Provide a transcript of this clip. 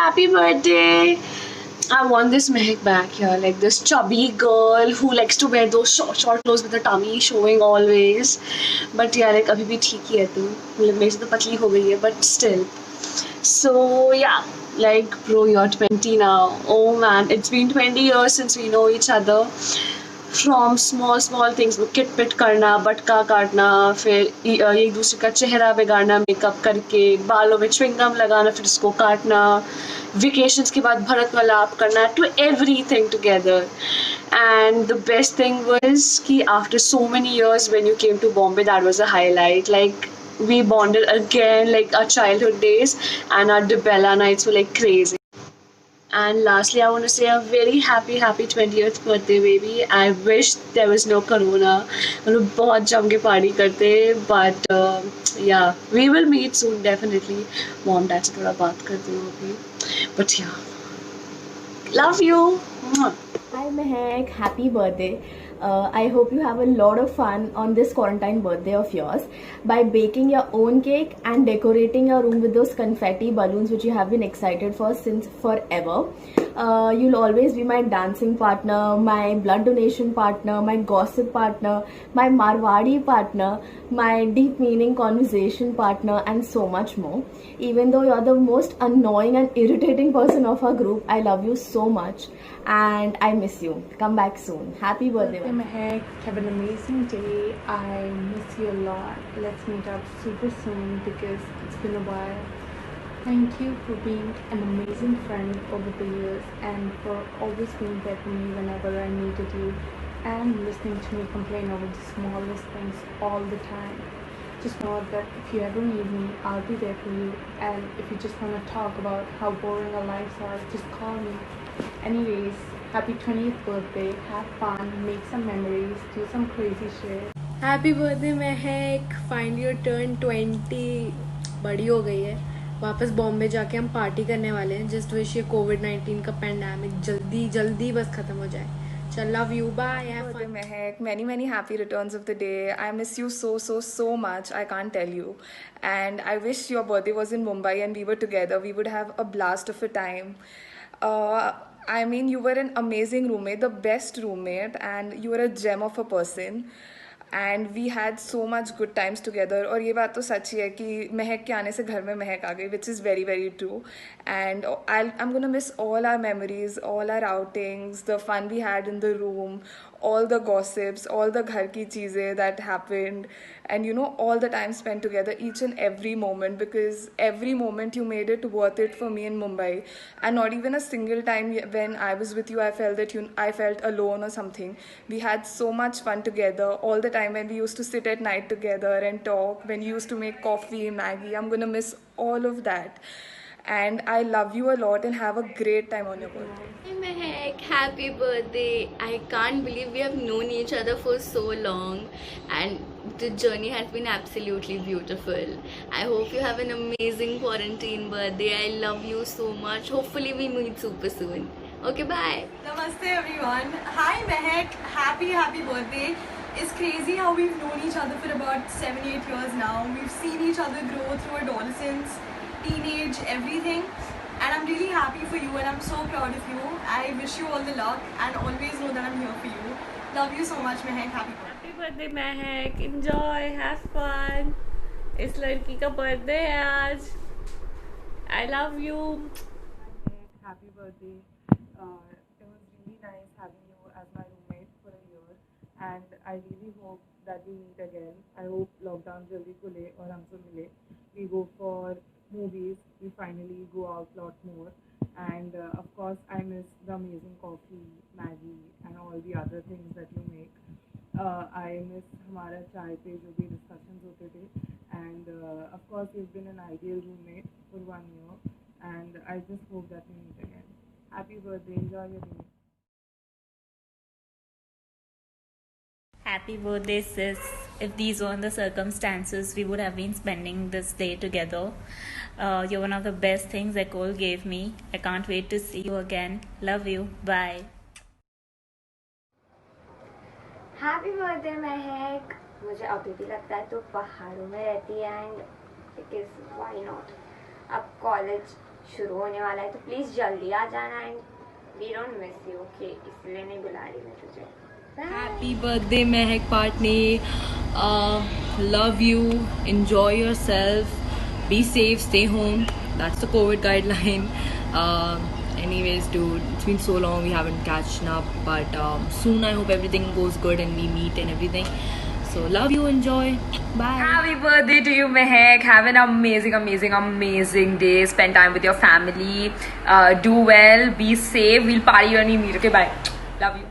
happy birthday. I want this Mehak back here, like this chubby girl who likes to wear those short clothes with the tummy showing always. But yeah, like अभी भी ठीक ही है तू. मतलब मेरे से तो पतली हो गई है, but still. So yeah, like bro, you're 20 now. Oh man, it's been 20 years since we know each other. From small small things, वो किट पिट करना, बटका काटना, फिर एक दूसरे का चेहरा बिगाड़ना मेकअप करके, बालों में च्विंगम लगाना, फिर उसको काटना, वेकेशंस के बाद भरत मलाप करना, to everything together. And the best thing was कि after so many years when you came to Bombay, that was a highlight. Like we bonded again, like our childhood days, and our Dibella nights were like crazy. And lastly, I want to say a very happy 20th birthday, baby. I wish there was no corona. हम लोग बहुत जम के party करते, but yeah, we will meet soon definitely. Mom dad से थोड़ा बात करती हूँ अभी, but yeah, love you. Mwah. Hi Mehak, happy birthday. I hope you have a lot of fun on this quarantine birthday of yours by baking your own cake and decorating your room with those confetti balloons which you have been excited for since forever. You'll always be my dancing partner, my blood donation partner, my gossip partner, my Marwadi partner, my deep meaning conversation partner, and so much more. Even though you're the most annoying and irritating person of our group, I love you so much and I miss you. Come back soon. Happy birthday. Hey Mehak, have an amazing day. I miss you a lot. Let's meet up super soon because it's been a while. Thank you for being an amazing friend over the years and for always being there for me whenever I needed you and listening to me complain over the smallest things all the time. Just know that if you ever need me, I'll be there for you. And if you just want to talk about how boring our lives are, just call me. Anyways, happy 20th birthday. Have fun, make some memories, do some crazy shit. Happy birthday Mahak, finally your turn 20. बड़ी हो गई है. वापस बॉम्बे जाके हम party करने वाले हैं. जस्ट विश ये कोविड-19 का पैंडेमिक जल्दी जल्दी बस खत्म हो जाए. चल, love you, bye, have fun. Mehak, many happy returns of the day. I miss you so much. I can't tell you. And I wish your birthday was in Mumbai and we were together. We would have a blast of a time. I mean, you were an amazing roommate, the best roommate, and you were a gem of a person. And we had so much good times together. और ये बात तो सच ही है कि महक के आने से घर में महक आ गई, which is very true. And I'm gonna miss all our memories, all our outings, the fun we had in the room, all the gossips, all the घर की चीज़ें that happened, and you know, all the time spent together, each and every moment, because every moment you made it worth it for me in Mumbai. And not even a single time when I was with you I felt that I felt alone or something. We had so much fun together all the time when we used to sit at night together and talk, when you used to make coffee, Maggie. I'm gonna miss all of that. And I love you a lot and have a great time on your birthday. Hey Mehak, happy birthday. I can't believe we have known each other for so long and the journey has been absolutely beautiful. I hope you have an amazing quarantine birthday. I love you so much. Hopefully we meet super soon. Okay, bye. Namaste everyone. Hi Mehak, happy birthday. It's crazy how we've known each other for about 7-8 years now. We've seen each other grow through adolescence, teenage, everything, and I'm really happy for you and I'm so proud of you. I wish you all the luck and always know that I'm here for you. Love you so much Mehak. Happy birthday. Mahak, enjoy, have fun. इस लड़की का birthday है आज. I love you. Happy birthday. It was really nice having you as my roommate for a year, and I really hope that we meet again. I hope lockdown jaldi khule aur hum sab mile. We go for movies. We finally go out a lot more. And of course, I miss the amazing coffee, Maggie, and all the other things that you make. I miss हमारा चाय पे जो भी discussions होते थे. And of course, you've been an ideal roommate for 1 year. And I just hope that we meet again. Happy birthday. Enjoy your day. Happy birthday, sis. If these weren't the circumstances, we would have been spending this day together. You're one of the best things that Cole gave me. I can't wait to see you again. Love you. Bye. Happy birthday महक. मुझे अभी भी लगता है तो पहाड़ों में रहती है एंड बिकॉज व्हाई नॉट. अब कॉलेज शुरू होने वाला है, तो प्लीज़ जल्दी आ जाना and we don't miss you, okay? इसलिए नहीं बुला रही मैं तुझे. Happy birthday, Mehak Patni. Love you. Enjoy yourself. Be safe. Stay home. That's the COVID guideline. Anyways, dude, it's been so long. We haven't catched up, but soon I hope everything goes good and we meet and everything. So love you. Enjoy. Bye. Happy birthday to you, Mehak. Have an amazing day. Spend time with your family. Do well. Be safe. We'll party when we meet. Okay, bye. Love you.